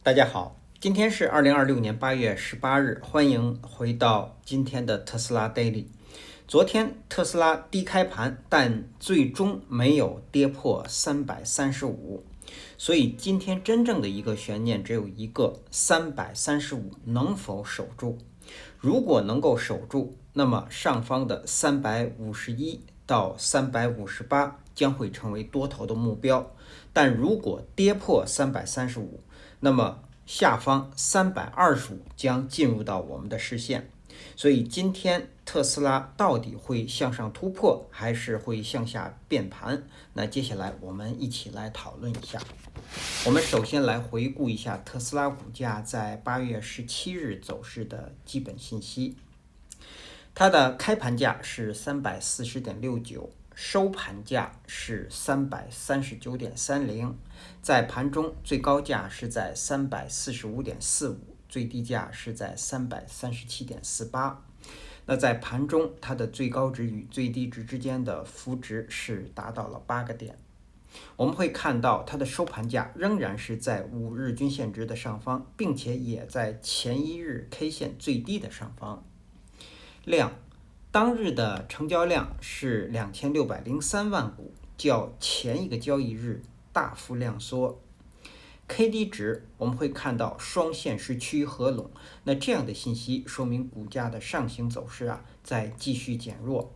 大家好，今天是2026年8月18日，欢迎回到今天的特斯拉 Daily。昨天特斯拉低开盘，但最终没有跌破335，所以今天真正的一个悬念只有一个，335能否守住？如果能够守住，那么上方的351到358将会成为多头的目标，但如果跌破335，那么下方325将进入到我们的视线。所以今天特斯拉到底会向上突破，还是会向下变盘？那接下来我们一起来讨论一下。我们首先来回顾一下特斯拉股价在8月17日走势的基本信息。它的开盘价是340.69，收盘价是339.30，在盘中最高价是在345.45，最低价是在337.48。那在盘中，它的最高值与最低值之间的幅值是达到了8个点。我们会看到它的收盘价仍然是在5日均线值的上方，并且也在前一日 K 线最低的上方。当日的成交量是2603万股，较前一个交易日大幅量缩。KD 值我们会看到双线是趋于合拢，那这样的信息说明股价的上行走势在继续减弱。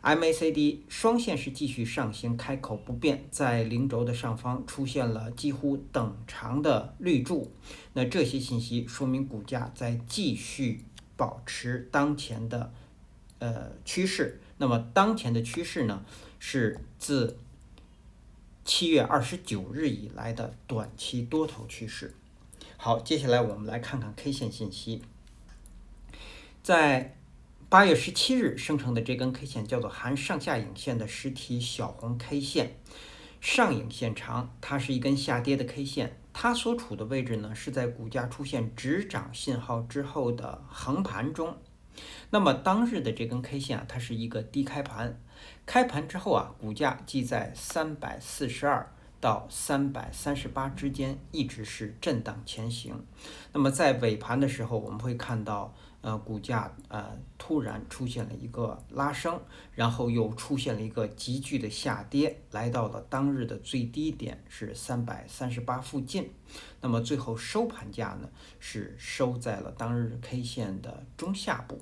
MACD 双线是继续上行，开口不变，在零轴的上方出现了几乎等长的绿柱，那这些信息说明股价在继续保持当前的趋势。那么当前的趋势呢，是自7月29日以来的短期多头趋势。好，接下来我们来看看 K 线信息。在8月17日生成的这根 K 线叫做含上下影线的实体小红 K 线，上影线长，它是一根下跌的 K 线，它所处的位置呢是在股价出现止涨信号之后的横盘中。那么当日的这根 K 线它是一个低开盘，开盘之后股价即在342到338之间一直是震荡前行。那么在尾盘的时候，我们会看到股价突然出现了一个拉升，然后又出现了一个急剧的下跌，来到了当日的最低点是338附近。那么最后收盘价呢是收在了当日 K 线的中下部。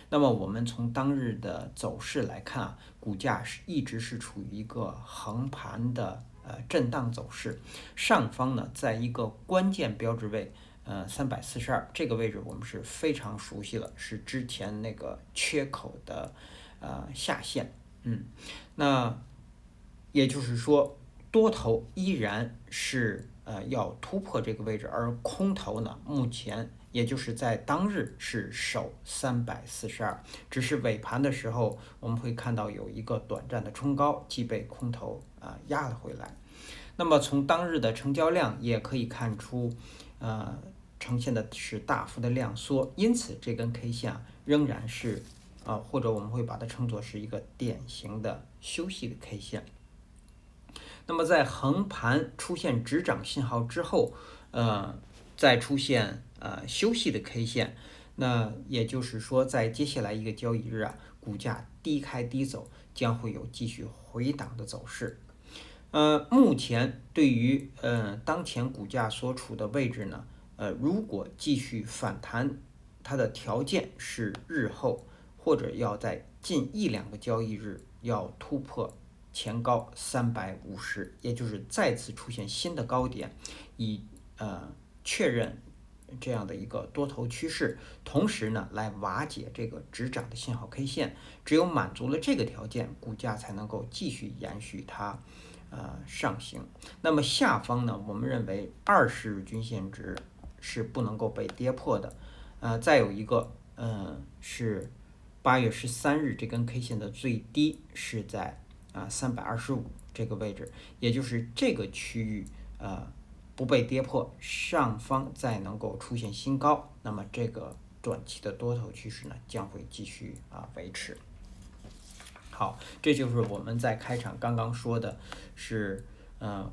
那么我们从当日的走势来看股价一直是处于一个横盘的震荡走势，上方呢在一个关键标志位342这个位置我们是非常熟悉了，是之前那个缺口的下限。那也就是说多头依然是要突破这个位置，而空头呢目前也就是在当日是守342，只是尾盘的时候我们会看到有一个短暂的冲高，即被空头压了回来。那么从当日的成交量也可以看出呈现的是大幅的量缩，因此这根 K 线仍然是或者我们会把它称作是一个典型的休息的 K 线。那么在横盘出现止涨信号之后再出现休息的 K 线，那也就是说在接下来一个交易日股价低开低走，将会有继续回档的走势。目前对于当前股价所处的位置呢，如果继续反弹，它的条件是日后或者要在近1-2个交易日要突破前高350，也就是再次出现新的高点，以确认这样的一个多头趋势，同时呢来瓦解这个止涨的信号 K 线。只有满足了这个条件，股价才能够继续延续它上行。那么下方呢，我们认为20日均线值是不能够被跌破的。再有一个是8月13日这根 K 线的最低是在325这个位置，也就是这个区域不被跌破，上方再能够出现新高，那么这个短期的多头趋势呢将会继续维持。好，这就是我们在开场刚刚说的是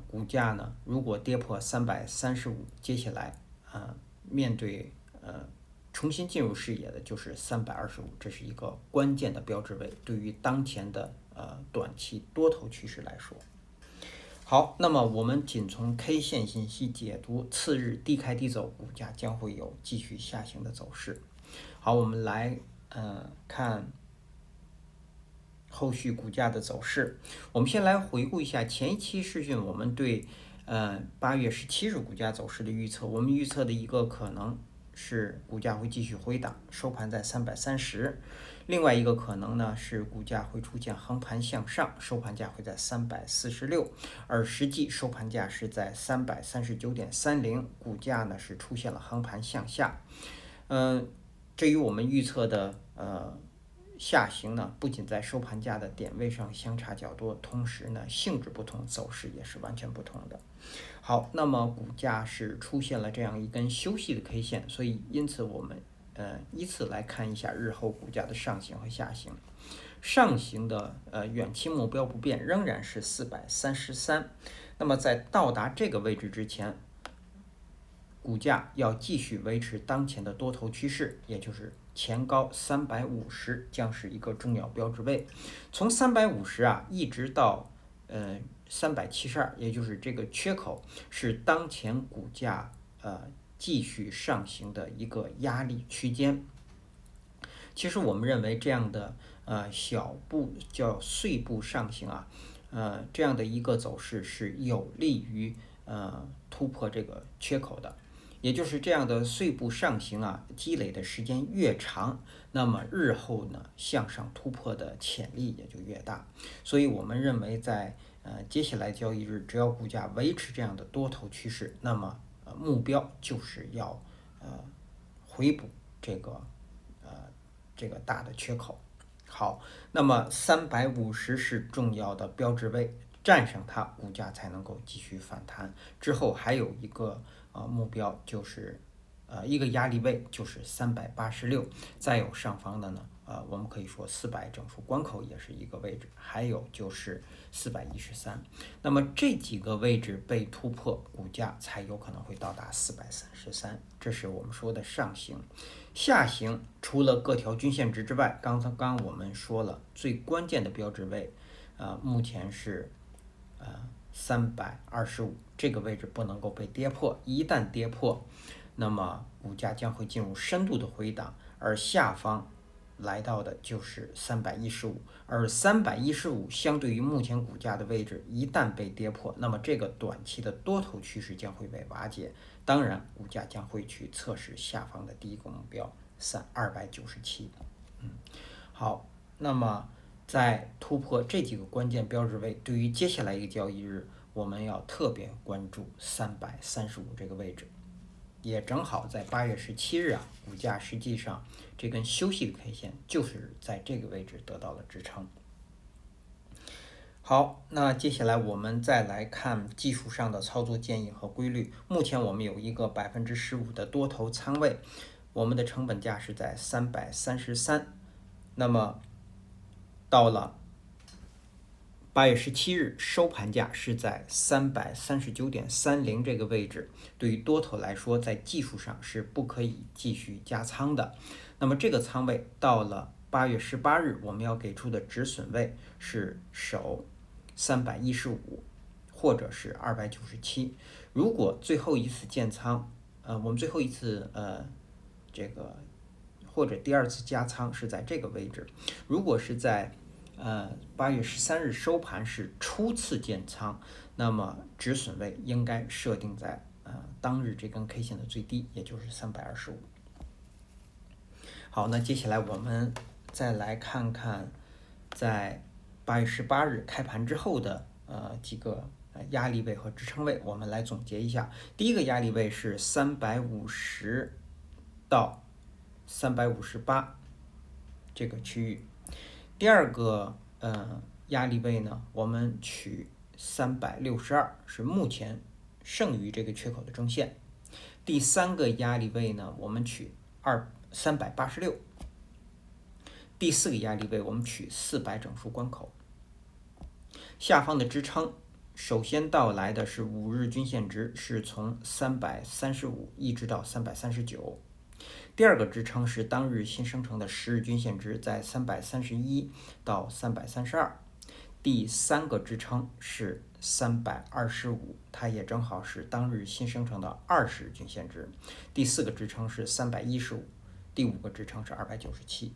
股价呢如果跌破335，接下来面对重新进入视野的就是325，这是一个关键的标志位，对于当前的短期多头趋势来说。好，那么我们仅从 K 线信息解读，次日低开低走，股价将会有继续下行的走势。好，我们来看后续股价的走势。我们先来回顾一下前一期视讯我们对8月17日股价走势的预测。我们预测的一个可能是股价会继续回档，收盘在330。另外一个可能呢是股价会出现横盘向上，收盘价会在346，而实际收盘价是在339.30，股价呢是出现了横盘向下。这与我们预测的下行呢，不仅在收盘价的点位上相差较多，同时呢性质不同，走势也是完全不同的。好，那么股价是出现了这样一根休息的 K 线，所以因此我们依次来看一下日后股价的上行和下行。上行的远期目标不变，仍然是433。那么在到达这个位置之前，股价要继续维持当前的多头趋势，也就是前高350将是一个重要标志位。从350一直到372，也就是这个缺口是当前股价继续上行的一个压力区间。其实我们认为这样的小步叫碎步上行这样的一个走势是有利于突破这个缺口的。也就是这样的碎步上行积累的时间越长，那么日后呢向上突破的潜力也就越大。所以我们认为在接下来交易日，只要股价维持这样的多头趋势，那么目标就是要回补这个大的缺口。好，那么350是重要的标志位，站上它，股价才能够继续反弹。之后还有一个目标就是一个压力位就是386，再有上方的呢我们可以说400整数关口也是一个位置，还有就是413。那么这几个位置被突破，股价才有可能会到达433，这是我们说的上行。下行除了各条均线值之外，刚刚我们说了最关键的标志位目前是325，这个位置不能够被跌破，一旦跌破，那么股价将会进入深度的回档，而下方来到的就是315，而315相对于目前股价的位置，一旦被跌破，那么这个短期的多头趋势将会被瓦解，当然股价将会去测试下方的第一个目标297。好，那么在突破这几个关键标志位，对于接下来一个交易日，我们要特别关注335这个位置。也正好在8月17日股价实际上这根休息的 K 线就是在这个位置得到了支撑。好，那接下来我们再来看技术上的操作建议和规律。目前我们有一个15%的多头仓位，我们的成本价是在333。那么到了8月17日收盘价是在339.30这个位置，对于多头来说，在技术上是不可以继续加仓的。那么这个仓位到了8月18日，我们要给出的止损位是守315或者是297。如果最后一次建仓，我们最后一次或者第二次加仓是在这个位置，如果是在8月13日收盘是初次建仓，那么止损位应该设定在当日这根 K 线的最低，也就是325。好，那接下来我们再来看看在8月18日开盘之后的几个压力位和支撑位，我们来总结一下。第一个压力位是350到358这个区域。第二个压力位呢，我们取362，是目前剩余这个缺口的中线。第三个压力位呢，我们取386。第四个压力位我们取400整数关口。下方的支撑首先到来的是5日均线值，是从335一直到339。第二个支撑是当日新生成的10日均线值，在331到332。第三个支撑是325，它也正好是当日新生成的20日均线值。第四个支撑是315，第五个支撑是297。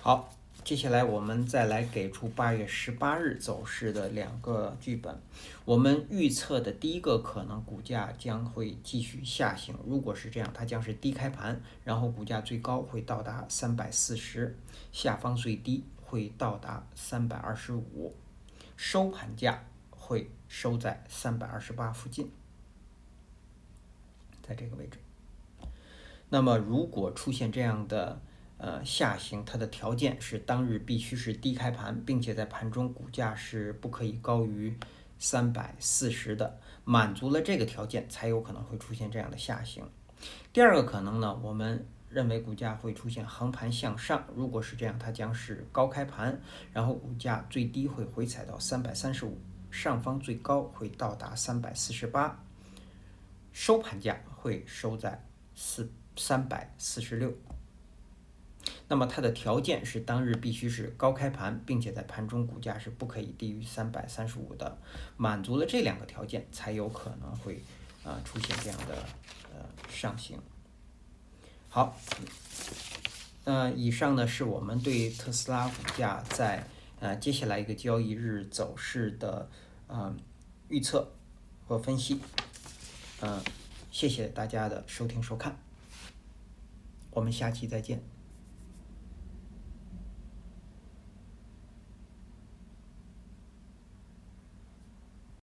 好，接下来我们再来给出8月18日走势的2个剧本。我们预测的第一个可能，股价将会继续下行。如果是这样，它将是低开盘，然后股价最高会到达340，下方最低会到达325，收盘价会收在328附近，在这个位置。那么如果出现这样的下行，它的条件是当日必须是低开盘，并且在盘中股价是不可以高于340的，满足了这个条件才有可能会出现这样的下行。第二个可能呢，我们认为股价会出现横盘向上，如果是这样，它将是高开盘，然后股价最低会回踩到335，上方最高会到达348，收盘价会收在346。那么它的条件是当日必须是高开盘，并且在盘中股价是不可以低于335的，满足了这2个条件才有可能会出现这样的上行。好，以上呢是我们对特斯拉股价在接下来一个交易日走势的预测和分析。谢谢大家的收听收看，我们下期再见。